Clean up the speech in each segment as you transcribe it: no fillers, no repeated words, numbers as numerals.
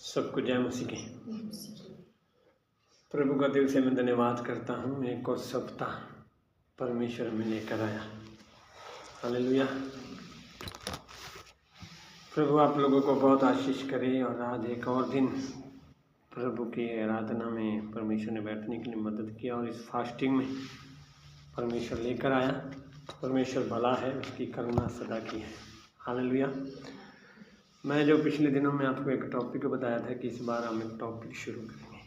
सबको जय मसीह की। प्रभु का दिल से मैं धन्यवाद करता हूँ। एक और सप्ताह परमेश्वर में लेकर आया। हालेलुया। प्रभु आप लोगों को बहुत आशीष करे। और आज एक और दिन प्रभु की आराधना में परमेश्वर ने बैठने के लिए मदद किया और इस फास्टिंग में परमेश्वर लेकर आया। परमेश्वर भला है, उसकी करुणा सदा की है। हालेलुया। मैं जो पिछले दिनों में आपको एक टॉपिक बताया था कि इस बार हम एक टॉपिक शुरू करेंगे,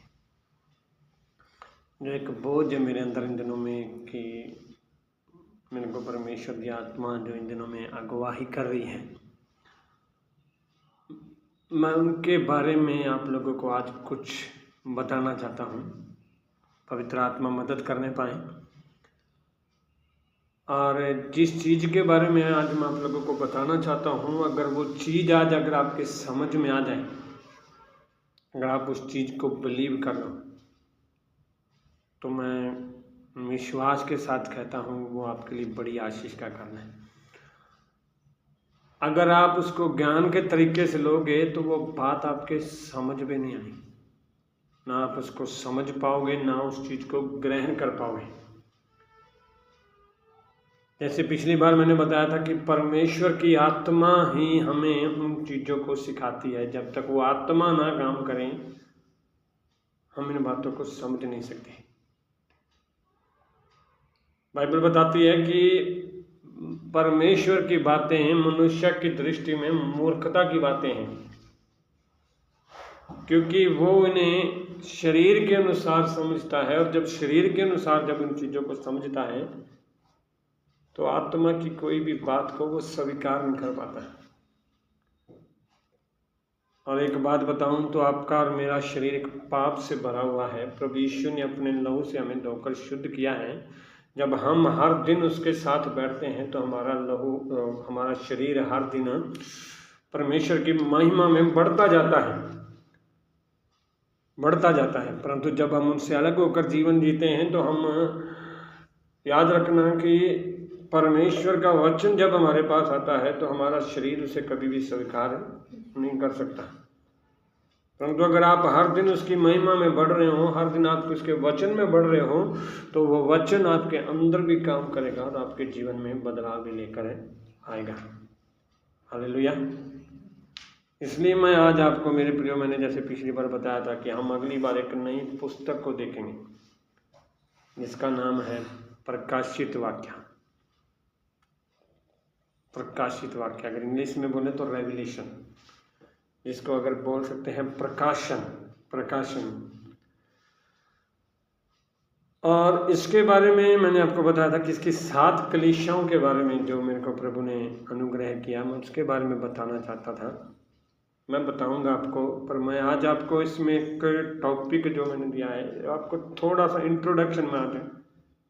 जो एक बोझ है मेरे अंदर इन दिनों में कि मेरे को परमेश्वर की आत्मा जो इन दिनों में अगुवाही कर रही है, मैं उनके बारे में आप लोगों को आज कुछ बताना चाहता हूँ। पवित्र आत्मा मदद करने पाए। और जिस चीज़ के बारे में आज मैं आप लोगों को बताना चाहता हूँ, अगर वो चीज़ आज अगर आपके समझ में आ जाए, अगर आप उस चीज़ को बिलीव कर लो, तो मैं विश्वास के साथ कहता हूँ वो आपके लिए बड़ी आशीष का कारण है। अगर आप उसको ज्ञान के तरीके से लोगे तो वो बात आपके समझ में नहीं आएगी, ना आप उसको समझ पाओगे, ना उस चीज़ को ग्रहण कर पाओगे। जैसे पिछली बार मैंने बताया था कि परमेश्वर की आत्मा ही हमें उन चीज़ों को सिखाती है। जब तक वो आत्मा ना काम करें, हम इन बातों को समझ नहीं सकते। बाइबल बताती है कि परमेश्वर की बातें मनुष्य की दृष्टि में मूर्खता की बातें हैं, क्योंकि वो इन्हें शरीर के अनुसार समझता है। और जब शरीर के अनुसार जब इन चीज़ों को समझता है तो आत्मा की कोई भी बात को वो स्वीकार नहीं कर पाता है। और एक बात बताऊं तो आपका और मेरा शरीर एक पाप से भरा हुआ है। प्रभु यीशु ने अपने लहू से हमें धोकर शुद्ध किया है। जब हम हर दिन उसके साथ बैठते हैं तो हमारा लहू, हमारा शरीर हर दिन परमेश्वर की महिमा में बढ़ता जाता है। परंतु जब हम उनसे अलग होकर जीवन जीते हैं तो हम याद रखना कि परमेश्वर का वचन जब हमारे पास आता है तो हमारा शरीर उसे कभी भी स्वीकार नहीं कर सकता। परंतु अगर आप हर दिन उसकी महिमा में बढ़ रहे हो, हर दिन आप उसके वचन में बढ़ रहे हो, तो वो वचन आपके अंदर भी काम करेगा और आपके जीवन में बदलाव भी लेकर आएगा। हालेलुया। इसलिए मैं आज आपको मेरे प्रियो, मैंने जैसे पिछली बार बताया था कि हम अगली बार एक नई पुस्तक को देखेंगे जिसका नाम है प्रकाशित वाक्य। प्रकाशित वाक्य, अगर इंग्लिश में बोले तो रेवलेशन, जिसको अगर बोल सकते हैं प्रकाशन। और इसके बारे में मैंने आपको बताया था कि इसकी 7 कलीसियाओं के बारे में जो मेरे को प्रभु ने अनुग्रह किया, मैं उसके बारे में बताना चाहता था। मैं बताऊंगा आपको, पर मैं आज आपको इसमें एक टॉपिक जो मैंने दिया है आपको थोड़ा सा इंट्रोडक्शन में आज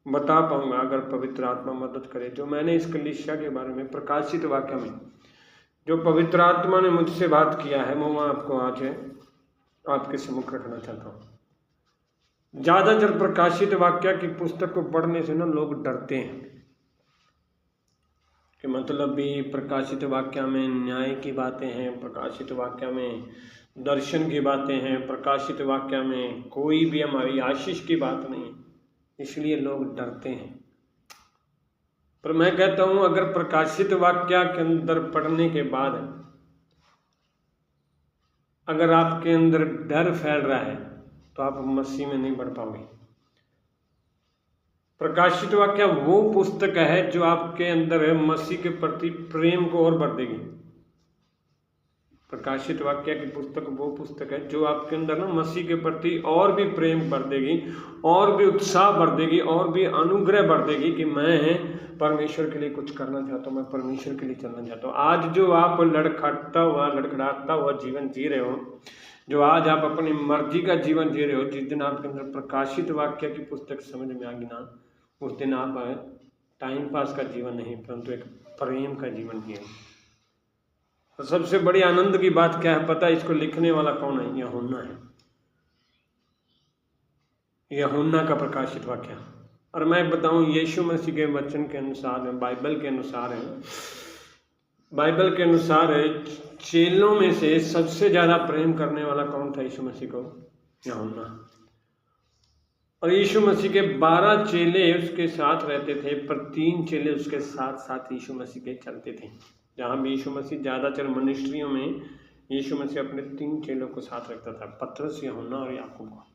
बता पाऊंगा, अगर पवित्र आत्मा मदद करे। जो मैंने इस कलीसिया के बारे में प्रकाशित वाक्य में जो पवित्र आत्मा ने मुझसे बात किया है, वो मैं आपको आज आपके सम्मुख रखना चाहता हूँ। ज़्यादातर प्रकाशित वाक्य की पुस्तक को पढ़ने से ना लोग डरते हैं कि मतलब भी प्रकाशित वाक्य में न्याय की बातें हैं, प्रकाशित वाक्य में दर्शन की बातें हैं, प्रकाशित वाक्य में कोई भी हमारी आशीष की बात नहीं है, इसलिए लोग डरते हैं। पर मैं कहता हूं, अगर प्रकाशित वाक्य के अंदर पढ़ने के बाद अगर आपके अंदर डर फैल रहा है तो आप मसीह में नहीं बढ़ पाओगे। प्रकाशित वाक्य वो पुस्तक है जो आपके अंदर मसीह के प्रति प्रेम को और बढ़ देगी। प्रकाशित वाक्य की पुस्तक वो पुस्तक है जो आपके अंदर ना मसीह के प्रति और भी प्रेम बढ़ देगी, और भी उत्साह बढ़ देगी, और भी अनुग्रह बढ़ देगी कि मैं परमेश्वर के लिए कुछ करना चाहता हूँ, मैं परमेश्वर के लिए चलना चाहता हूँ। आज जो आप लड़खड़ाता हुआ जीवन जी रहे हो, जो आज आप अपनी मर्जी का जीवन जी रहे हो, जिस दिन आपके अंदर प्रकाशित वाक्य की पुस्तक समझ में आ गई ना, उस दिन आप टाइम पास का जीवन नहीं परंतु एक प्रेम का जीवन जिए। तो सबसे बड़ी आनंद की बात क्या है पता है? इसको लिखने वाला कौन है? यूहन्ना है। यूहन्ना का प्रकाशित वाक्य। और मैं बताऊं, यीशु मसीह के वचन के अनुसार, बाइबल के अनुसार है, चेलों में से सबसे ज़्यादा प्रेम करने वाला कौन था यीशु मसीह को? यूहन्ना। और यीशु मसीह के 12 चेले उसके साथ रहते थे, पर 3 चेले उसके साथ साथ यीशु मसीह के चलते थे। जहाँ भी यीशु मसीह ज़्यादातर मिनिस्ट्रियों में यीशु मसीह अपने 3 चेलों को साथ रखता था, पतरस, यूहन्ना और याकूब को।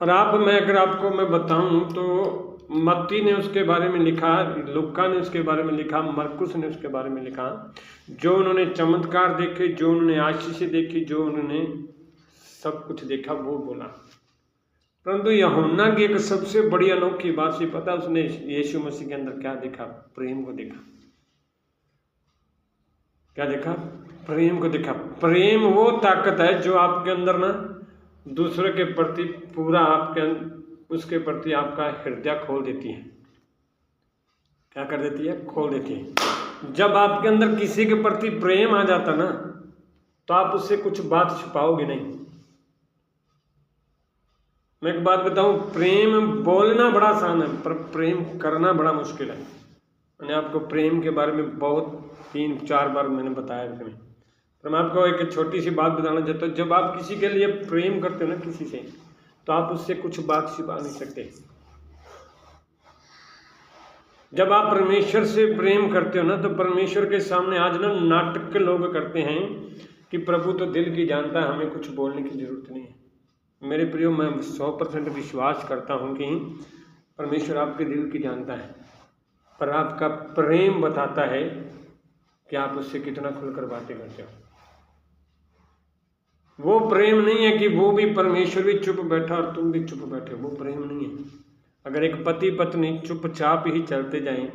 और अगर आपको मैं बताऊं तो मत्ती ने उसके बारे में लिखा, लुक्का ने उसके बारे में लिखा, मरकुस ने उसके बारे में लिखा, जो उन्होंने चमत्कार देखे, जो उन्होंने आशीषें देखी, जो उन्होंने सब कुछ देखा वो बोला। परंतु यूहन्ना की एक सबसे बड़ी अनोखी बात सी पता, उसने यीशु मसीह के अंदर क्या देखा? प्रेम को देखा। क्या देखा? प्रेम को देखा। प्रेम वो ताकत है जो आपके अंदर ना दूसरे के प्रति पूरा उसके प्रति आपका हृदय खोल देती है। क्या कर देती है? खोल देती है। जब आपके अंदर किसी के प्रति प्रेम आ जाता ना, तो आप उससे कुछ बात छिपाओगे नहीं। मैं एक बात बताऊं, प्रेम बोलना बड़ा आसान है, पर प्रेम करना बड़ा मुश्किल है। मैंने आपको प्रेम के बारे में बहुत 3-4 बार मैंने बताया इसमें, पर मैं आपको एक छोटी सी बात बताना चाहता हूँ। जब आप किसी के लिए प्रेम करते हो ना किसी से, तो आप उससे कुछ बात छिपा नहीं सकते। जब आप परमेश्वर से प्रेम करते हो ना, तो परमेश्वर के सामने आज ना नाटक लोग करते हैं कि प्रभु तो दिल की जानता है, हमें कुछ बोलने की जरूरत नहीं है। मेरे प्रियो, मैं 100% विश्वास करता हूँ कि परमेश्वर आपके दिल की जानता है, पर आपका प्रेम बताता है कि आप उससे कितना खुलकर बातें करते हो। वो प्रेम नहीं है कि वो भी परमेश्वर भी चुप बैठा और तुम भी चुप बैठे, वो प्रेम नहीं है। अगर एक पति पत्नी चुपचाप ही चलते जाएं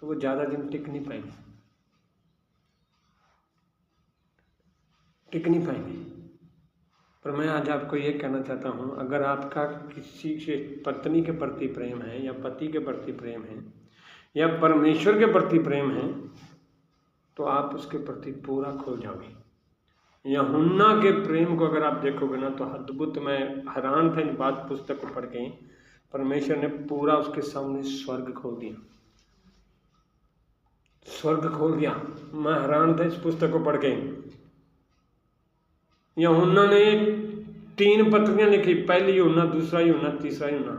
तो वो ज़्यादा दिन टिक नहीं पाएंगे, टिक नहीं पाएंगे। पर मैं आज आपको ये कहना चाहता हूँ, अगर आपका किसी से पत्नी के प्रति प्रेम है, या पति के प्रति प्रेम है, या परमेश्वर के प्रति प्रेम है, तो आप उसके प्रति पूरा खो जाओगे। यूहन्ना के प्रेम को अगर आप देखोगे ना, तो अद्भुत, मैं हैरान था इन बात पुस्तक को पढ़ के। परमेश्वर ने पूरा उसके सामने स्वर्ग खोल दिया, स्वर्ग खोल दिया। मैं हैरान था इस पुस्तक को पढ़ के। यूहन्ना ने 3 पत्रियां लिखी, पहली यूहन्ना, दूसरा यूहन्ना, तीसरा यूहन्ना।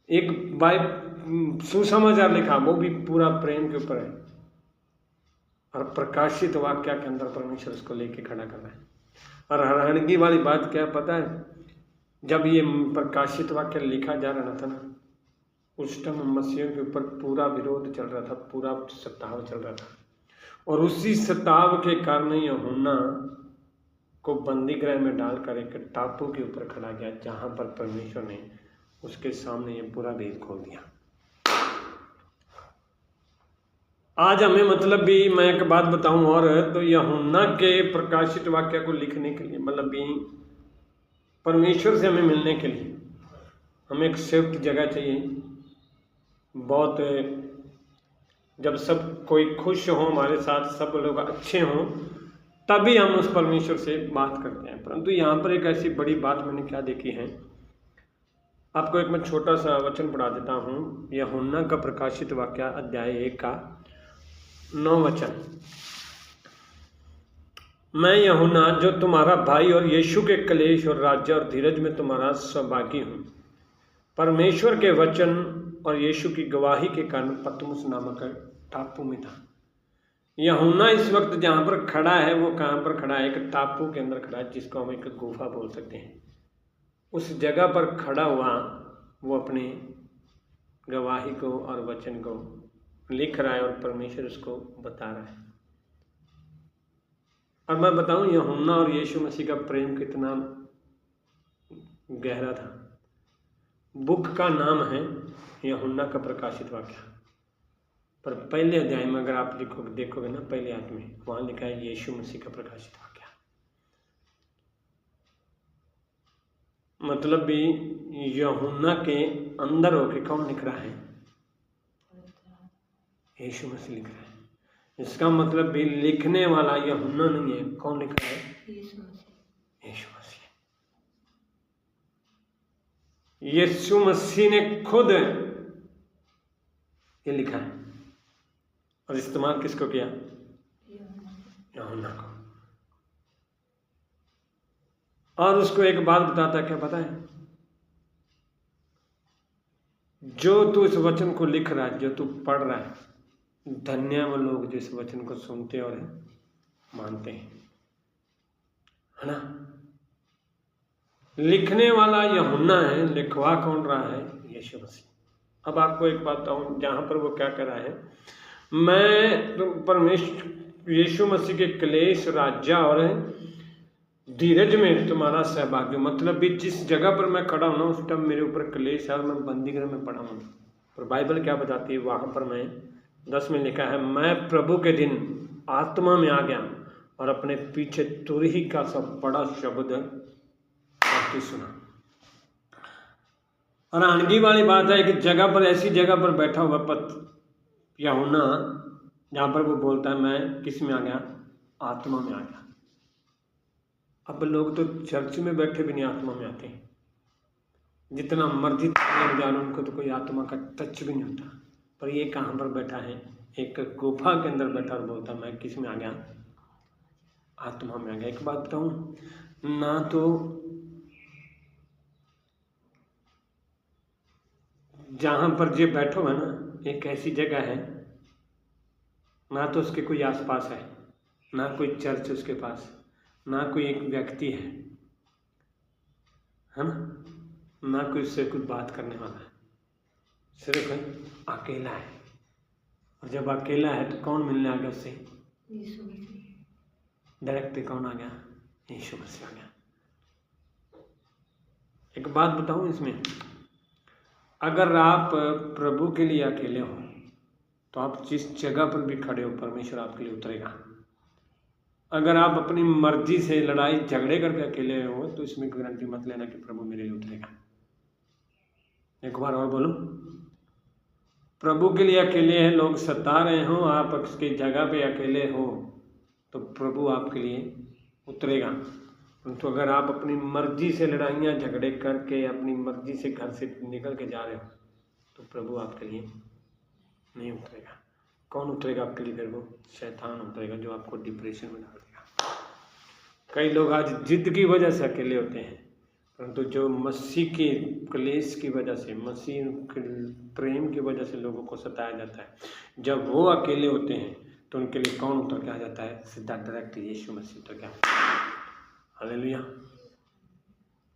एक सुसमाचार लिखा, वो भी पूरा प्रेम के ऊपर है। और प्रकाशित वाक्य के अंदर परमेश्वर उसको लेके खड़ा कर रहा है। और हैरानगी वाली बात क्या पता है, जब ये प्रकाशित वाक्य लिखा जा रहा था ना, उस टाइम मसीह के ऊपर पूरा विरोध चल रहा था, पूरा सताव चल रहा था। और उसी सताव के कारण यूहन्ना को बंदी गृह में डालकर एक टापू के ऊपर खड़ा गया, जहां पर परमेश्वर ने उसके सामने ये पूरा भेद खोल दिया। आज हमें मतलब भी, मैं एक बात बताऊं और, तो यूहन्ना के प्रकाशित वाक्य को लिखने के लिए, मतलब भी परमेश्वर से हमें मिलने के लिए हमें एक सेफ्ट जगह चाहिए। बहुत, जब सब कोई खुश हो हमारे साथ, सब लोग अच्छे हों, तभी हम उस परमेश्वर से बात करते हैं। परंतु यहाँ पर एक ऐसी बड़ी बात मैंने क्या देखी है, आपको एक मैं छोटा सा वचन पढ़ा देता हूँ। यूहन्ना का प्रकाशित वाक्य अध्याय 1 का 9 वचन। मैं यूहन्ना, जो तुम्हारा भाई और यीशु के क्लेश और राज्य और धीरज में तुम्हारा सहभागी हूँ, परमेश्वर के वचन और यीशु की गवाही के कारण पतमुस नामक टापू में था। यूहन्ना इस वक्त जहाँ पर खड़ा है, वो कहाँ पर खड़ा है? एक टापू के अंदर खड़ा है, जिसको हम एक गुफा बोल सकते हैं। उस जगह पर खड़ा हुआ वो अपनी गवाही को और वचन को लिख रहा है, और परमेश्वर उसको बता रहा है। और मैं बताऊं, यूहन्ना और यीशु मसीह का प्रेम कितना गहरा था। बुक का नाम है यूहन्ना का प्रकाशित वाक्य, पर पहले अध्याय में अगर आप देखोगे ना, पहले अध्याय में वहां लिखा है यीशु मसीह का प्रकाशित वाक्य। मतलब भी यूहन्ना के अंदर होके कौन लिख रहा है? यीशु मसीह लिख रहा है। इसका मतलब भी लिखने वाला यूहन्ना नहीं है, कौन लिख रहा है? यीशु मसीह। यीशु मसीह ने खुद ये लिखा है। और इस्तेमाल किसको किया? यूहन्ना को। और उसको एक बात बताता, क्या पता है, जो तू इस वचन को लिख रहा है, जो तू पढ़ रहा है, धन्य वो लोग जो इस वचन को सुनते और मानते हैं, है ना। लिखने वाला यूहन्ना है, लिखवा कौन रहा है, यीशु मसीह। अब आपको एक बात बताऊं, जहां पर वो क्या कर रहा है, मैं परमेश्वर यीशु मसीह के क्लेश, राज्य और धीरज में तुम्हारा सहभागी। मतलब भी जिस जगह पर मैं खड़ा हूं ना, उस टाइम मेरे ऊपर क्लेश है और मैं बंदी गृह में पड़ा हूं। पर बाइबल क्या बताती है, वहां पर मैं 10 में लिखा है, मैं प्रभु के दिन आत्मा में आ गया और अपने पीछे तुरही का सब बड़ा शब्द आपकी सुना। और आनगी वाली बात है कि जगह पर, ऐसी जगह पर बैठा हुआ यूहन्ना, जहां पर वो बोलता है मैं किस में आ गया, आत्मा में आ गया। अब लोग तो चर्च में बैठे भी नहीं आत्मा में आते, जितना मर्जी जानो, उनको तो कोई आत्मा का टच भी नहीं होता। पर ये कहाँ पर बैठा है, एक गुफा के अंदर बैठा और बोलता मैं किस में आ गया, आत्मा में आ गया। एक बात बताऊं, ना तो जहां पर जे बैठो है ना, एक ऐसी जगह है, ना तो उसके कोई आसपास है, ना कोई चर्च उसके पास, ना कोई एक व्यक्ति है ना, ना कोई उससे कुछ बात करने वाला है, सिर्फ अकेला है। और जब अकेला है तो कौन मिलने आ गया उससे, डायरेक्ट कौन आ गया, यीशु मसीह आ गया। एक बात बताऊं इसमें, अगर आप प्रभु के लिए अकेले हो तो आप जिस जगह पर भी खड़े हो, परमेश्वर आपके लिए उतरेगा। अगर आप अपनी मर्जी से लड़ाई झगड़े करके अकेले हो तो इसमें गारंटी मत लेना कि प्रभु मेरे लिए उतरेगा। एक बार और बोलो, प्रभु के लिए अकेले हैं, लोग सता रहे हो, आप उसकी जगह पे अकेले हो तो प्रभु आपके लिए उतरेगा। तो अगर आप अपनी मर्जी से लड़ाइयाँ झगड़े करके अपनी मर्जी से घर से निकल के जा रहे हो तो प्रभु आपके लिए नहीं उतरेगा। कौन उतरेगा आपके लिए, फिर वो शैतान उतरेगा, जो आपको डिप्रेशन में डाल देगा। कई लोग आज जिद की वजह से अकेले होते हैं, परंतु जो मसीह के क्लेश की वजह से, मसीह के प्रेम की वजह से लोगों को सताया जाता है, जब वो अकेले होते हैं तो उनके लिए कौन उतर के आ जाता है, सीधा डायरेक्ट यीशु मसीह उतर के आ जाता है। हालेलुया।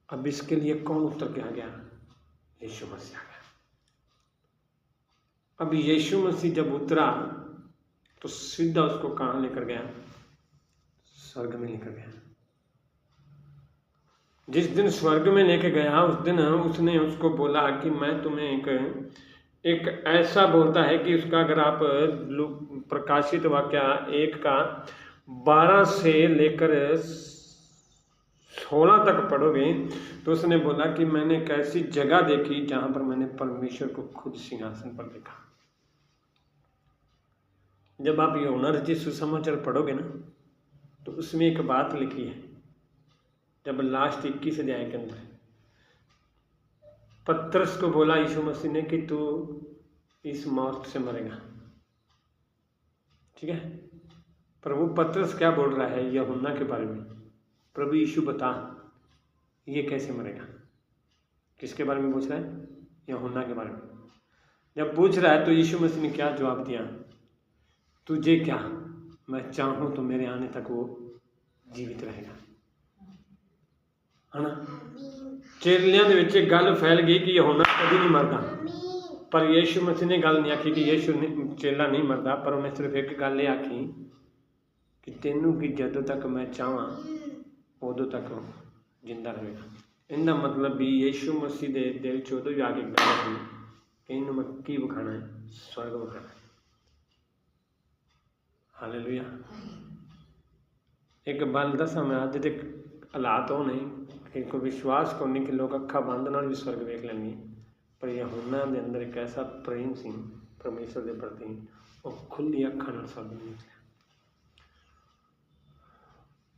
अब इसके लिए कौन उतर के आ गया, यीशु मसीह आ गया। अब यीशु मसीह जब उतरा तो सीधा उसको कहाँ लेकर गया, स्वर्ग में लेकर गया। जिस दिन स्वर्ग में लेके गया उस दिन उसने उसको बोला कि मैं तुम्हें एक ऐसा बोलता है कि उसका अगर आप प्रकाशित वाक्य 1 का 12 से लेकर 16 तक पढ़ोगे तो उसने बोला कि मैंने एक ऐसी जगह देखी जहां पर मैंने परमेश्वर को खुद सिंहासन पर देखा। जब आप यूहन्ना रचित सुसमाचार पढ़ोगे ना तो उसमें एक बात लिखी है, जब लास्ट 21 अध्याय के अंदर पतरस को बोला यीशु मसीह ने कि तू इस मौत से मरेगा, ठीक है। प्रभु पतरस क्या बोल रहा है यूहन्ना के बारे में, प्रभु यीशु बता ये कैसे मरेगा। किसके बारे में पूछ रहा है, यूहन्ना के बारे में। जब पूछ रहा है तो यीशु मसीह ने क्या जवाब दिया, तुझे क्या, मैं चाहूँ तो मेरे आने तक वो जीवित रहेगा, है ना। चेलियां दे विच गल फैल गई कि यूहन्ना कभी नहीं मरदा, पर यीशु मसीह ने गल नहीं आखी कि यीशु चेला नहीं मरदा, पर उन्हें सिर्फ एक गल ये आखी कि तेनू कि जदों तक मैं चाहां उदों तक जिंदा रहेगा। इनका मतलब भी यीशु मसीह के दिल च उदों भी आके गल आती कि इनू मैं की विखाना है, स्वर्ग विखाना है। हालेलुया। एक गल दसा मैं अज दे हालात हो नहीं कि कोई विश्वास को नहीं कि लोग अखा बंद नाल भी स्वर्ग वेख लेंगे, पर यूहन्ना दे अंदर एक ऐसा प्रेम सी परमेश्वर के प्रति, वो खुली अखा नाल स्वर्ग में निकलिया।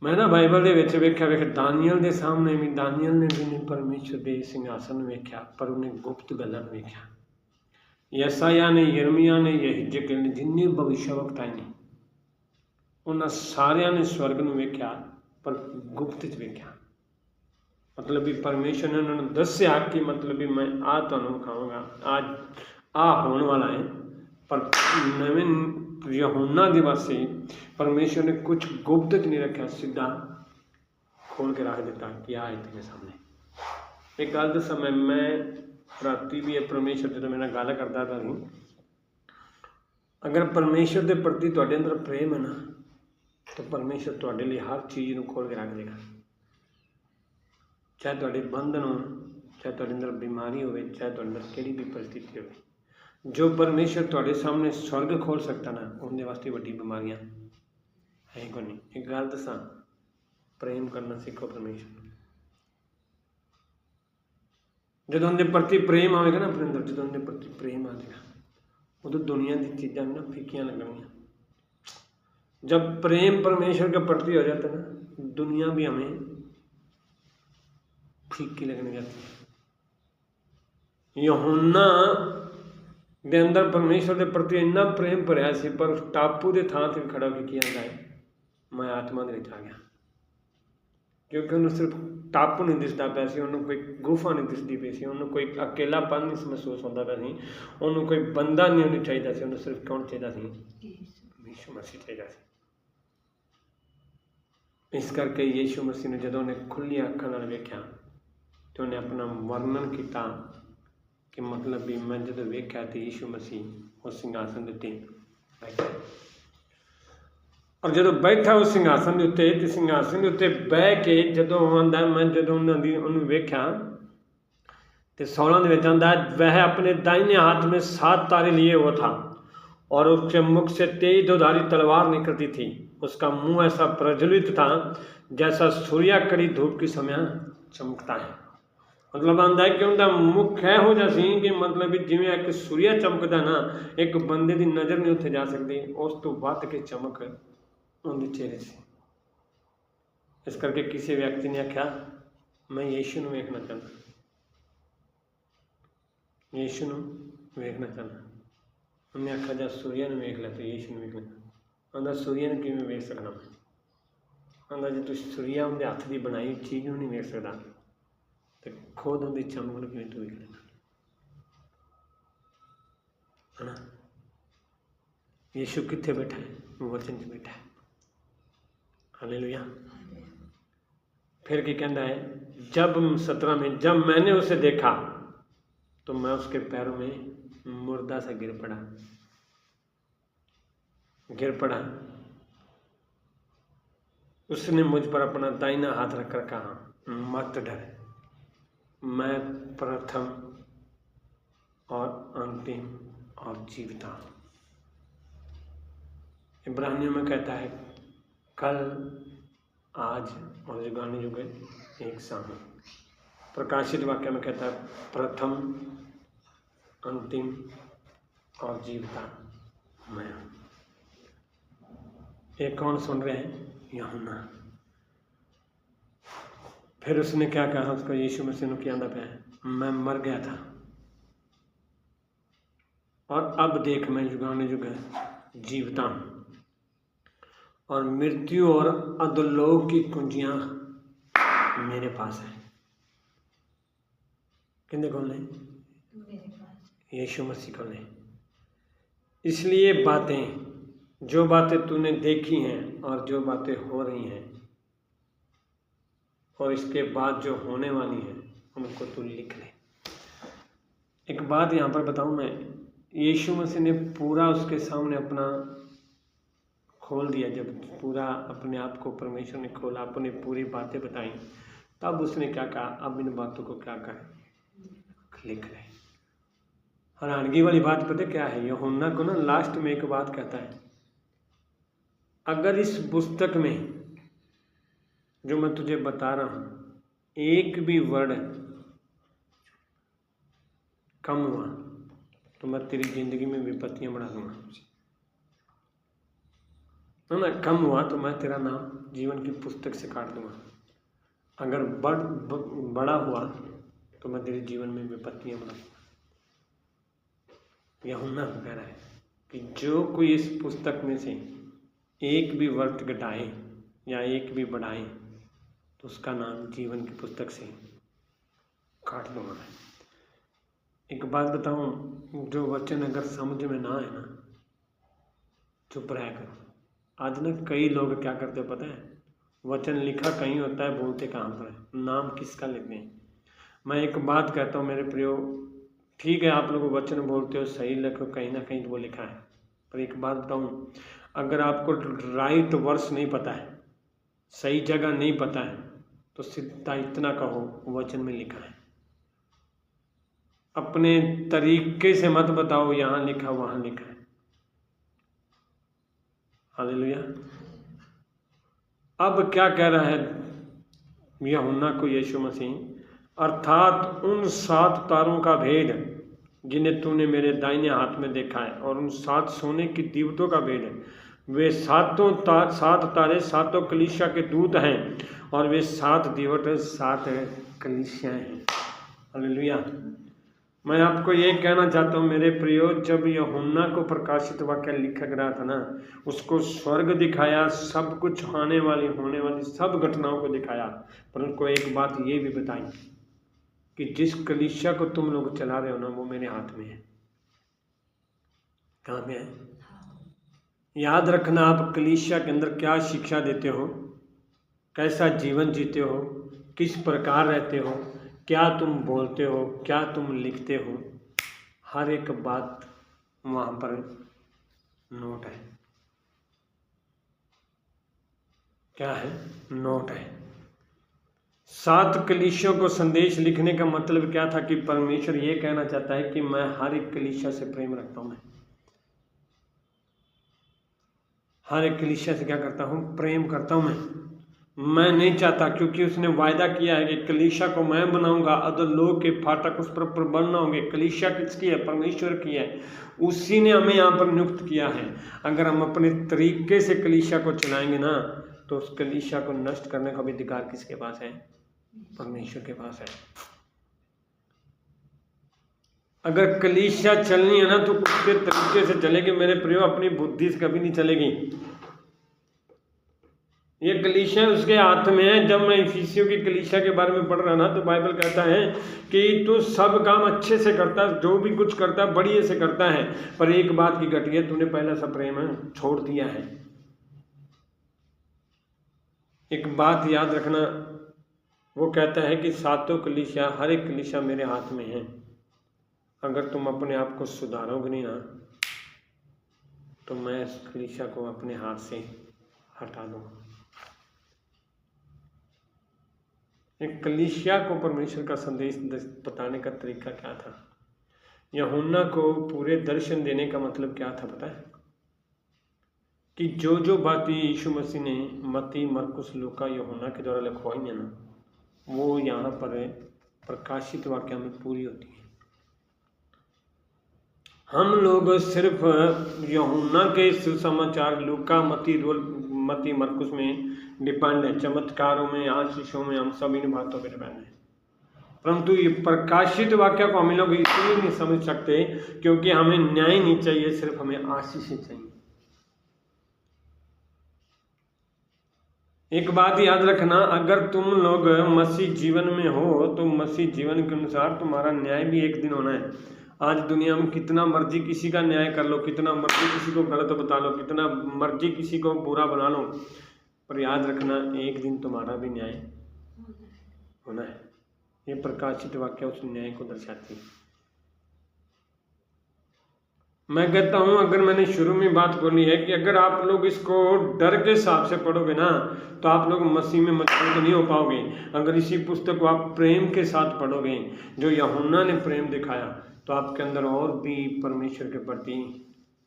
मैं ना बाइबल दे विच वेख्या दानियल दे सामने भी, दानियल ने भी नहीं परमेश्वर के सिंहासन वेख्या, पर उन्हें गुप्त गल्लां वेख्या। यसाया ने, यिर्मयाह ने, यहिजकेल ने, जिन्ने भविष्यवक्ता ने उन्होंने सारिया ने स्वर्ग में वेख्या पर गुप्त च वेख्या। मतलब भी परमेश्वर ने उन्होंने दस्या कि मतलब भी मैं आ तुहानूं विखावांगा, आज आ होने वाला है। पर नवीन यूहन्ना के वास्ते परमेश्वर ने कुछ गुप्त च नहीं रखा, सीधा खोल के रख दिता कि आ तेरे सामने। एक गल दसा, मैं राती भी परमेश्वर जो मेरे गल करता था नहीं, अगर परमेश्वर के प्रति तुहाडे अंदर प्रेम है ना, तो परमेश्वर तुहाडे लिए हर चीज़ को खोल के रख देगा। चाहे तुहाडे बंधन हो, चाहे तुहाडे अंदर बीमारी हो, चाहे तुहाडे अंदर किहड़ी भी परिस्थिति हो, जो परमेश्वर तुहाडे सामने स्वर्ग खोल सकता ना, उनके वास्ते वड्डी बीमारियां है को नहीं। एक गल दसा, प्रेम करना सीखो परमेश्वर। जो उनके प्रति प्रेम आएगा ना अपने अंदर, जो उनके प्रति प्रेम आ जाएगा, उदो दुनिया की चीज़ां ना फीकियां लगनियां। जब प्रेम परमेश्वर के प्रति हो जाता है ना, दुनिया भी हमें फीकी लगने जाती है। यूहन्ना के अंदर परमेश्वर के प्रति इन्ना प्रेम भरिया सी, पर उस टापू के थां से खड़ा होकर की आंदा है, मैं आत्मा के विच आ गया। क्योंकि उन्होंने सिर्फ टापू नहीं दिसता पाया सी, उन्होंने कोई गुफा नहीं दिसती पई सी, उन्होंने कोई अकेलापन नहीं महसूस होता पाया सी, उन्होंने कोई बंदा नहीं होना चाहिए सी, उन्होंने सिर्फ कौन चाहिए सी? यीशु मसीह चाहिए सी। इस करके यीशु मसीह ने जदों ने खुली अखां नाल वेख्या तो उन्हें अपना वर्णन किया कि मतलब भी मैं जदों वेख्या तो यीशु मसीह उस सिंघासन उत्ते बैठा, और जदों बैठा उस सिंघासन के उत्ते, तो सिंघासन के उत्ते बह के जदों आंदा, मैं जदों उन्होंने वेख्या तो 16 में आंदा, वह अपने दाहिने हाथ में 7 तारे लिए हुआ था और उसके मुख से तेज दोधारी तलवार निकलती थी। उसका मुंह ऐसा प्रज्वलित था जैसा सूर्या कड़ी धूप के समय चमकता है। मतलब आंदा है कि उनका मुख है हो जैसी कि मतलब भी जिमें एक सूर्या चमकता ना, एक बंदे की नज़र नहीं उत्थे जा सकती, उस तो वध के चमक उनके चेहरे से। इस करके किसी व्यक्ति ने आख्या, मैं यीशु नूं वेखना चाहता, यीशु नूं वेखना चाहता। उन्हें आख्या जा सूर्या नूं वेख लै, तो यीशु नूं वेखना। आंदा सूर्या नूं किवें वेख सकना मैं? आंदा जे तू सूर्या उनके हथ की बनाई चीज़ नूं नहीं वेख सकता, तो खुद उनकी चमक नूं किवें तू वेख लेना है ना। यीशु कित्थे बैठा है? वचन च बैठा है। हालेलुया। फिर की कहता है, जब 17 में, जब मैंने उसे देखा तो मैं उसके पैरों में मुर्दा सा गिर पड़ा। उसने मुझ पर अपना दाहिना हाथ रखकर कहा, मत डर, मैं प्रथम और अंतिम और जीविता हूँ। इब्रानियों में कहता है, कल, आज और जुगाने जुगे एक सामने। प्रकाशित वाक्य में कहता है, प्रथम, अंतिम और जीविता मैं हूँ। ये कौन सुन रहे हैं? यूहन्ना। फिर उसने क्या कहा? उसको यीशु मसीह ने क्या पे, मैं मर गया था और अब देख मैं जुगाने जुग जीविता हूँ, और मृत्यु और अधोलोक की कुंजियां मेरे पास है। किंदे कौन है? यीशु मसीह कौन है? इसलिए बातें, जो बातें तूने देखी हैं और जो बातें हो रही हैं और इसके बाद जो होने वाली हैं, उनको तू लिख ले। एक बात यहाँ पर बताऊँ मैं, यीशु मसीह ने पूरा उसके सामने अपना खोल दिया। जब पूरा अपने आप को परमेश्वर ने खोला, अपने पूरी बातें बताई, तब उसने क्या कहा? अब इन बातों को क्या करें? लिख ले। हैरानगी वाली बात पता क्या है? यूहन्ना को ना लास्ट में एक बात कहता है, अगर इस पुस्तक में जो मैं तुझे बता रहा हूँ एक भी वर्ड कम हुआ तो मैं तेरी जिंदगी में विपत्तियां बढ़ा दूंगा, है ना। कम हुआ तो मैं तेरा नाम जीवन की पुस्तक से काट दूंगा। अगर बड़ा हुआ तो मैं तेरे जीवन में विपत्तियां बढ़ा दूंगा। यूहन्ना कह रहा है कि जो कोई इस पुस्तक में से एक भी वर्ड घटाए या एक भी बढ़ाए तो उसका नाम जीवन की पुस्तक से काट दूंगा मैं। एक बात बताऊं, जो वचन अगर समझ में ना आए ना, चुप रह करो। आज ना कई लोग क्या करते हो पता है, वचन लिखा कहीं होता है, बोलते कहाँ पर है, नाम किसका लेते हैं। मैं एक बात कहता हूँ मेरे प्रियो, ठीक है आप लोग वचन बोलते हो, सही लिखो, कहीं ना कहीं वो लिखा है, पर एक बात बताऊँ, अगर आपको राइट वर्स नहीं पता है, सही जगह नहीं पता है, तो सीधा इतना कहो वचन में लिखा है। अपने तरीके से मत बताओ यहाँ लिखा वहाँ लिखा है। हालेलुया। अब क्या कह रहा है यूहन्ना को यीशु मसीह, अर्थात उन 7 तारों का भेद जिन्हें तूने मेरे दाहिने हाथ में देखा है, और उन 7 सोने की दीवटों का भेद है। वे 7 तारे 7 कलीसिया के दूत हैं, और वे 7 दीवट 7 कलीसिया हैं। हालेलुया। मैं आपको ये कहना चाहता हूँ मेरे प्रियो, जब यूहन्ना को प्रकाशित वाक्य लिखा गया था ना, उसको स्वर्ग दिखाया, सब कुछ आने वाली होने वाली सब घटनाओं को दिखाया, पर उनको एक बात ये भी बताई कि जिस कलीसिया को तुम लोग चला रहे हो ना, वो मेरे हाथ में है। कहाँ में है? याद रखना, आप कलीसिया के अंदर क्या शिक्षा देते हो, कैसा जीवन जीते हो, किस प्रकार रहते हो, क्या तुम बोलते हो, क्या तुम लिखते हो, हर एक बात वहाँ पर नोट है। क्या है? नोट है। 7 कलीसियों को संदेश लिखने का मतलब क्या था कि परमेश्वर ये कहना चाहता है कि मैं हर एक कलीसिया से प्रेम रखता हूँ। मैं हर एक कलीसिया से क्या करता हूँ? प्रेम करता हूँ। मैं नहीं चाहता, क्योंकि उसने वायदा किया है कि कलीसिया को मैं बनाऊंगा, अधोलोक के फाटक उस पर बनना होंगे। कलीसिया किसकी है? परमेश्वर की है। उसी ने हमें यहाँ पर नियुक्त किया है। अगर हम अपने तरीके से कलीसिया को चलाएंगे ना, तो उस कलीसिया को नष्ट करने का भी अधिकार किसके पास है? परमेश्वर के पास है। अगर कलीसिया चलनी है ना, तो उसके तरीके से चलेगी मेरे प्रियो, अपनी बुद्धि से कभी नहीं चलेगी। ये कलीसिया उसके हाथ में है। जब मैं इफिसियों की कलीसिया के बारे में पढ़ रहा ना, तो बाइबल कहता है कि तू सब काम अच्छे से करता, जो भी कुछ करता बढ़िया से करता है, पर एक बात की घटी है, तूने पहला सा प्रेम छोड़ दिया है। एक बात याद रखना, वो कहता है कि 7 कलीसिया, हर एक कलीसिया मेरे हाथ में है। अगर तुम अपने आप को सुधारोगे नहीं ना, तो मैं इस कलीसिया को अपने हाथ से हटा दूंगा। एक कलीसिया को परमेश्वर का संदेश बताने का तरीका क्या था? यूहन्ना को पूरे दर्शन देने का मतलब क्या था पता है? कि जो जो बातें यीशु मसीह ने मत्ती, मरकुस, लूका, यूहन्ना के द्वारा लिखवाई है ना, वो यहाँ पर प्रकाशित वाक्य में पूरी होती है। हम लोग सिर्फ यूहन्ना के सुसमाचार लूका, मत्ती, मरकुस में डिपेंड है। चमत्कारों में, आशीषों में हम सब इन बातों पर डिपेंड है। परंतु ये प्रकाशित वाक्य को हम लोग इसलिए नहीं समझ सकते क्योंकि हमें न्याय नहीं चाहिए, सिर्फ हमें आशीष ही चाहिए। एक बात याद रखना, अगर तुम लोग मसीह जीवन में हो, तो मसीह जीवन के अनुसार तुम्हारा न्याय भी एक दिन होना है। आज दुनिया में कितना मर्जी किसी का न्याय कर लो, कितना मर्जी किसी को गलत बता लो, कितना मर्जी किसी को बुरा बना लो, पर याद रखना एक दिन तुम्हारा भी न्याय होना है। ये प्रकाशित वाक्य उस न्याय को दर्शाती है। मैं कहता हूं, अगर मैंने शुरू में बात बोली है कि अगर आप लोग इसको डर के हिसाब से पढ़ोगे ना, तो आप लोग मसीह में मजबूत नहीं हो पाओगे। अगर इसी पुस्तक को आप प्रेम के साथ पढ़ोगे, जो यूहन्ना ने प्रेम दिखाया, तो आपके अंदर और भी परमेश्वर के प्रति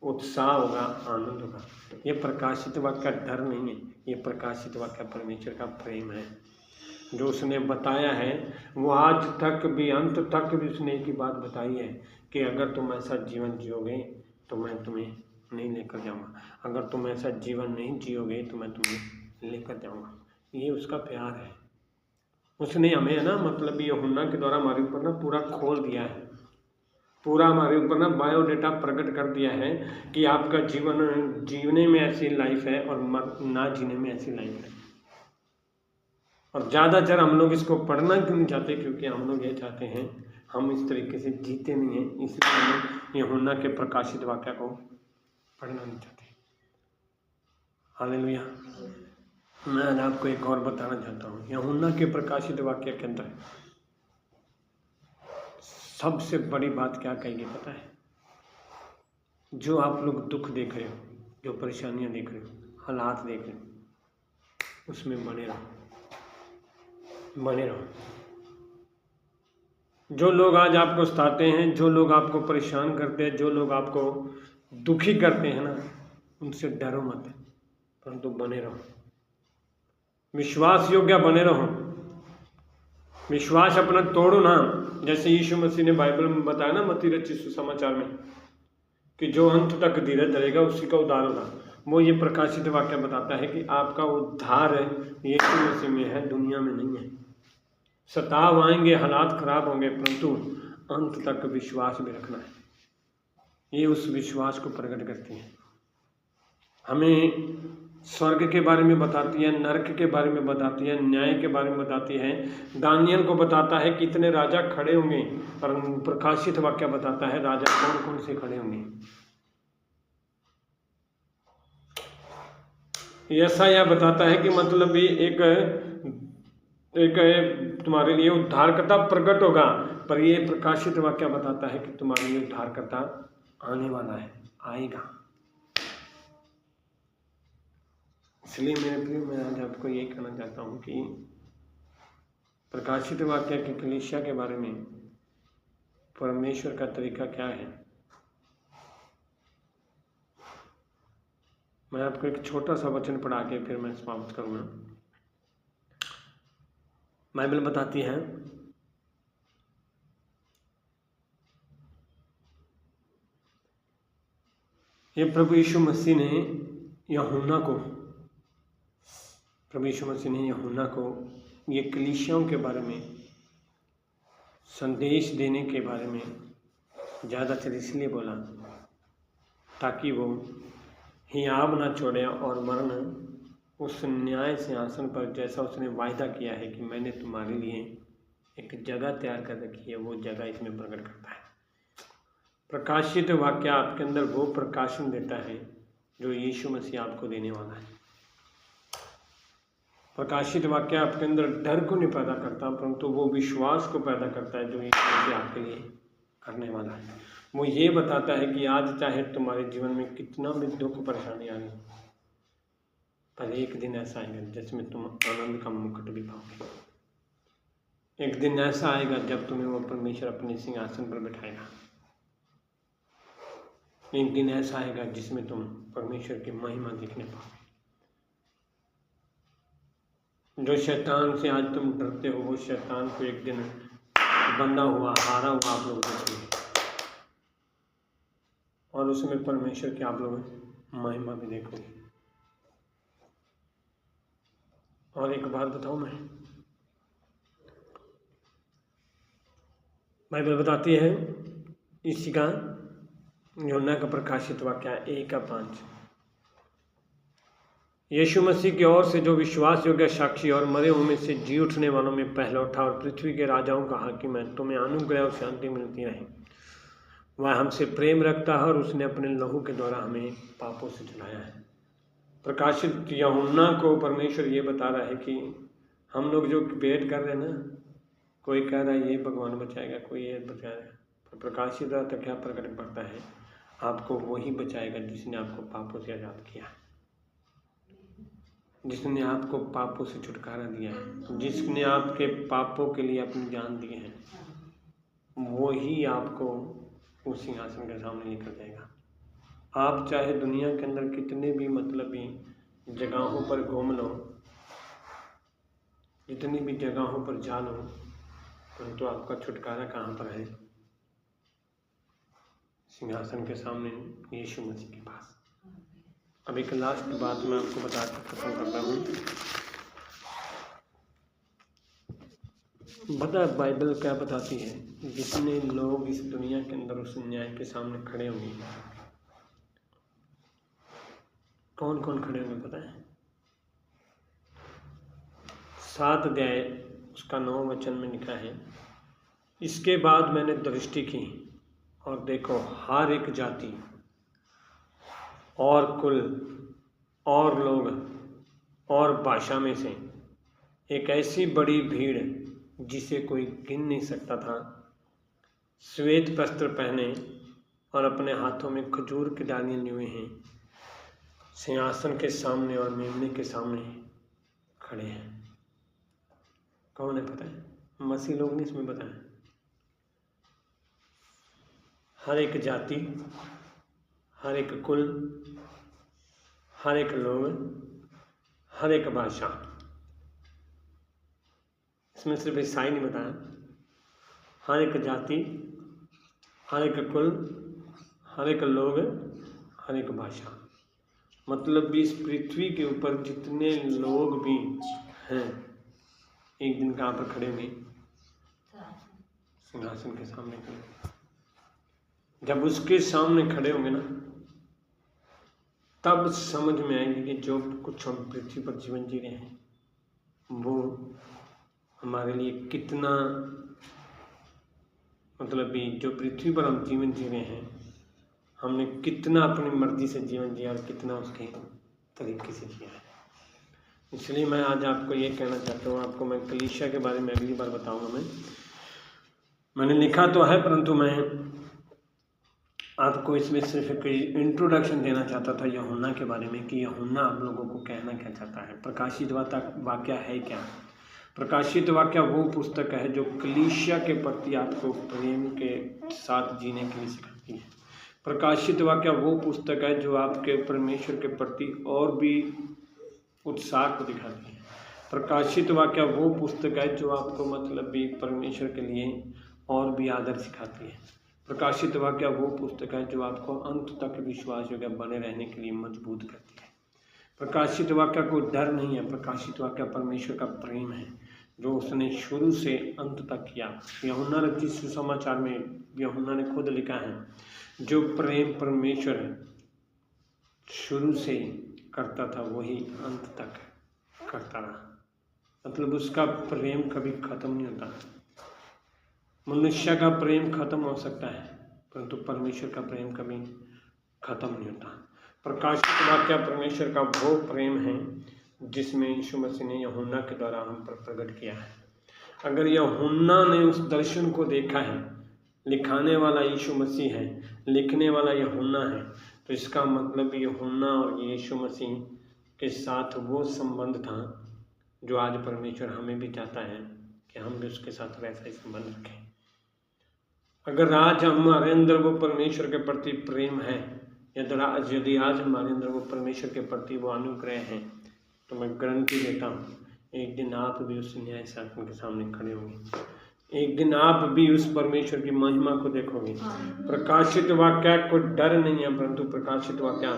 उत्साह होगा, आनंद होगा। ये प्रकाशित वाक्य डर नहीं है, ये प्रकाशित वाक्य परमेश्वर का प्रेम है जो उसने बताया है। वो आज तक भी, अंत तक भी उसने एक ही बात बताई है कि अगर तुम ऐसा जीवन जियोगे तो मैं तुम्हें नहीं लेकर जाऊंगा, अगर तुम ऐसा जीवन नहीं जियोगे तो मैं तुम्हें लेकर जाऊंगा। ये उसका प्यार है। उसने हमें है ना, मतलब यूहन्ना के द्वारा हमारे ऊपर ना पूरा खोल दिया है। पूरा हमारे ऊपर ना बायोडेटा प्रकट कर दिया है कि आपका जीवन जीने में ऐसी लाइफ है और ना जीने में ऐसी लाइफ है। और ज़्यादातर हम लोग इसको पढ़ना क्यों नहीं चाहते, क्योंकि हम लोग ये चाहते हैं हम इस तरीके से जीते नहीं हैं, इसलिए हम लोग यूहन्ना के प्रकाशित वाक्य को पढ़ना नहीं चाहते। हालेलुया। मैं आज आपको एक और बताना चाहता हूँ। यूहन्ना के प्रकाशित वाक्य के अंदर सबसे बड़ी बात क्या कही गई पता है? जो आप लोग दुख देख रहे हो, जो परेशानियां देख रहे हो, हालात देख रहे हो, उसमें बने रहो, बने रहो। जो लोग आज आपको सताते हैं, जो लोग आपको परेशान करते हैं, जो लोग आपको दुखी करते हैं ना, उनसे डरो मत, परंतु बने रहो, विश्वास योग्य बने रहो। विश्वास अपना तोड़ो ना। जैसे यीशु मसीह ने बाइबल में बताया ना, मत्ती रचित सुसमाचार में, कि जो अंत तक धीरज धरेगा उसी का उद्धार होगा। वो ये प्रकाशित वाक्य बताता है कि आपका उद्धार यीशु मसीह में है, दुनिया में नहीं है। सताव आएंगे, हालात खराब होंगे, परंतु अंत तक विश्वास भी रखना है। ये उस विश्वास को प्रकट करती है। हमें स्वर्ग के बारे में बताती है, नरक के बारे में बताती है, न्याय के बारे में बताती है। दानियल को बताता है कितने राजा खड़े होंगे, और प्रकाशित वाक्य बताता है राजा कौन कौन से खड़े होंगे। ऐसा यह बताता है कि मतलब भी एक तुम्हारे लिए उद्धारकर्ता प्रकट होगा, पर ये प्रकाशित वाक्य बताता है कि तुम्हारे लिए उद्धारकर्ता आने वाला है, आएगा। इसलिए मेरे प्रिय, मैं आज आपको यही कहना चाहता हूँ कि प्रकाशित वाक्य की कलीसिया के बारे में परमेश्वर का तरीका क्या है। मैं आपको एक छोटा सा वचन पढ़ा के फिर मैं समाप्त करूँगा। बाइबल बताती है, ये प्रभु यीशु मसीह ने यूहन्ना को ये कलीसियाओं के बारे में संदेश देने के बारे में ज़्यादातर इसलिए बोला ताकि वो हियाब ना छोड़े और वरन उस न्याय सिंहासन पर जैसा उसने वायदा किया है कि मैंने तुम्हारे लिए एक जगह तैयार कर रखी है, वो जगह इसमें प्रकट करता है। प्रकाशित वाक्य आपके अंदर वो प्रकाशन देता है जो यीशु मसीह आपको देने वाला है। प्रकाशित वाक्य आपके अंदर डर को नहीं पैदा करता, परंतु वो विश्वास को पैदा करता है जो यीशु मसीह आपके लिए करने वाला है। वो ये बताता है कि आज चाहे तुम्हारे जीवन में कितना भी दुख परेशानी आ रही, पर एक दिन ऐसा आएगा जिसमें तुम आनंद का मुकुट भी पाओगे। एक दिन ऐसा आएगा जब तुम्हें वो परमेश्वर अपने सिंहासन पर बिठाएगा। एक दिन ऐसा आएगा जिसमें तुम परमेश्वर की महिमा देखने पाओगे। जो शैतान से आज तुम डरते हो, वो शैतान को एक दिन बंधा हुआ, हारा हुआ आप लोग देखेंगे, और उसमें परमेश्वर की आप लोग महिमा भी देखोगे। और एक बात बताऊं, मैं बाइबल बताती है इसी का यूहन्ना का प्रकाशित वाक्य 1:5, यीशु मसीह की ओर से जो विश्वास योग्य साक्षी और मरे हुए में से जी उठने वालों में पहला उठा और पृथ्वी के राजाओं का हाकिम है, तुम्हें अनुग्रह और शांति मिलती रहे। वह हमसे प्रेम रखता है और उसने अपने लहू के द्वारा हमें पापों से छुड़ाया है। प्रकाशित यूहन्ना को परमेश्वर ये बता रहा है कि हम लोग जो वेट कर रहे हैं ना, कोई कह रहा है ये भगवान बचाएगा, कोई ये बचाएगा, पर प्रकाशित तो क्या प्रकट पड़ता है, आपको वही बचाएगा जिसने आपको पापों से आज़ाद किया है, जिसने आपको पापों से छुटकारा दिया है, जिसने आपके पापों के लिए अपनी जान दी है, वो ही आपको उस सिंहासन के सामने लेकर जाएगा। आप चाहे दुनिया के अंदर कितने भी मतलबी जगहों पर घूम लो, जितनी भी जगहों पर जा लो, परंतु आपका छुटकारा कहाँ पर है? सिंहासन के सामने, यीशु मसीह के पास। अब एक लास्ट बात मैं आपको बता के खत्म करता हूँ। बता बाइबल क्या बताती है, जितने लोग इस दुनिया के अंदर उस न्याय के सामने खड़े होंगे, कौन कौन खड़े होंगे पता है? 7 अध्याय उसका 9 वचन में लिखा है, इसके बाद मैंने दृष्टि की और देखो हर एक जाति और कुल और लोग और भाषा में से एक ऐसी बड़ी भीड़ जिसे कोई गिन नहीं सकता था, श्वेत वस्त्र पहने और अपने हाथों में खजूर की डालियां लिए हुए हैं, सिंहासन के सामने और मेमने के सामने खड़े हैं। कौन है पता है? मसीह लोग ने इसमें बताया। हर एक जाति, हर एक कुल, हर एक लोग, हर एक भाषा। इसमें सिर्फ ईसाई नहीं बताया, हर एक जाति, हर एक कुल, हर एक लोग, हर एक भाषा। मतलब भी इस पृथ्वी के ऊपर जितने लोग भी हैं एक दिन कहाँ पर खड़े हुए? सिंहासन के सामने खड़े। जब उसके सामने खड़े होंगे ना, तब समझ में आएंगे कि जो कुछ हम पृथ्वी पर जीवन जी रहे हैं वो हमारे लिए कितना, मतलब भी जो पृथ्वी पर हम जीवन जी रहे हैं हमने कितना अपनी मर्जी से जीवन जिया और कितना उसके तरीके से जिया है। इसलिए मैं आज आपको ये कहना चाहता हूँ, आपको मैं कलीसिया के बारे में अगली बार बताऊंगा। मैंने लिखा तो है, परंतु मैं आपको इसमें सिर्फ एक इंट्रोडक्शन देना चाहता था यूहन्ना के बारे में कि यूहन्ना आप लोगों को कहना क्या चाहता है। प्रकाशित वाक्य है क्या? प्रकाशित वाक्य वो पुस्तक है जो कलीसिया के प्रति आपको प्रेम के साथ जीने के लिए सिखाती है। प्रकाशित वाक्य वो पुस्तक है जो आपके परमेश्वर के प्रति और भी उत्साह को दिखाती है। प्रकाशित वाक्य वो पुस्तक है जो आपको मतलब भी परमेश्वर के लिए और भी आदर सिखाती है। प्रकाशित वाक्य वो पुस्तक है जो आपको अंत तक विश्वास योग्य बने रहने के लिए मजबूत करती है। प्रकाशित वाक्य को डर नहीं है, प्रकाशित वाक्य परमेश्वर का प्रेम है जो उसने शुरू से अंत तक किया। यूहन्ना रचित सुसमाचार में यूहन्ना ने खुद लिखा है, जो प्रेम परमेश्वर शुरू से करता था वही अंत तक करता रहा। मतलब उसका प्रेम कभी खत्म नहीं होता। मनुष्य का प्रेम खत्म हो सकता है परंतु परमेश्वर का प्रेम कभी खत्म नहीं होता। प्रकाशित वाक्य परमेश्वर का वो प्रेम है जिसमें यीशु मसीह ने यूहन्ना के द्वारा हम पर प्रकट किया है। अगर यूहन्ना ने उस दर्शन को देखा है, लिखाने वाला यीशु मसीह है, लिखने वाला यूहन्ना है, तो इसका मतलब यूहन्ना और यीशु मसीह के साथ वो संबंध था जो आज परमेश्वर हमें भी चाहता है कि हम भी उसके साथ वैसा ही संबंध रखें। अगर आज हमारे अंदर वो परमेश्वर के प्रति प्रेम है, यदि आज हमारे अंदर वो परमेश्वर के प्रति वो अनुग्रह है, तो मैं गारंटी देता हूँ एक दिन आप भी उस न्याय शासन के सामने खड़े होंगे। एक दिन आप भी उस परमेश्वर की महिमा को देखोगे। प्रकाशित वाक्य को डर नहीं है, परंतु प्रकाशित वाक्य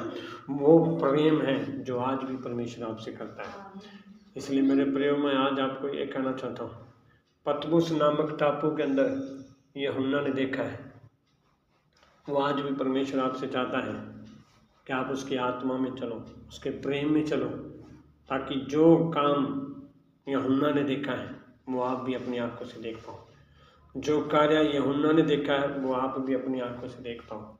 वो प्रेम है जो आज भी परमेश्वर आपसे करता है। इसलिए मेरे प्रियो में आज आपको ये कहना चाहता हूँ, पतमुस नामक टापू के अंदर यूहन्ना ने देखा है, वो आज भी परमेश्वर आपसे चाहता है कि आप उसकी आत्मा में चलो, उसके प्रेम में चलो, ताकि जो काम यूहन्ना ने देखा है वो आप भी अपनी आंखों से देख पाओ। जो कार्य यूहन्ना ने देखा है वो आप भी अपनी आंखों से देख पाओ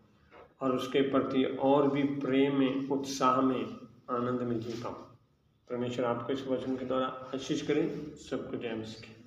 और उसके प्रति और भी प्रेम में, उत्साह में, आनंद में जी पाओ। परमेश्वर आपको इस वचन के द्वारा आशीष करें। सबको जय मसीह।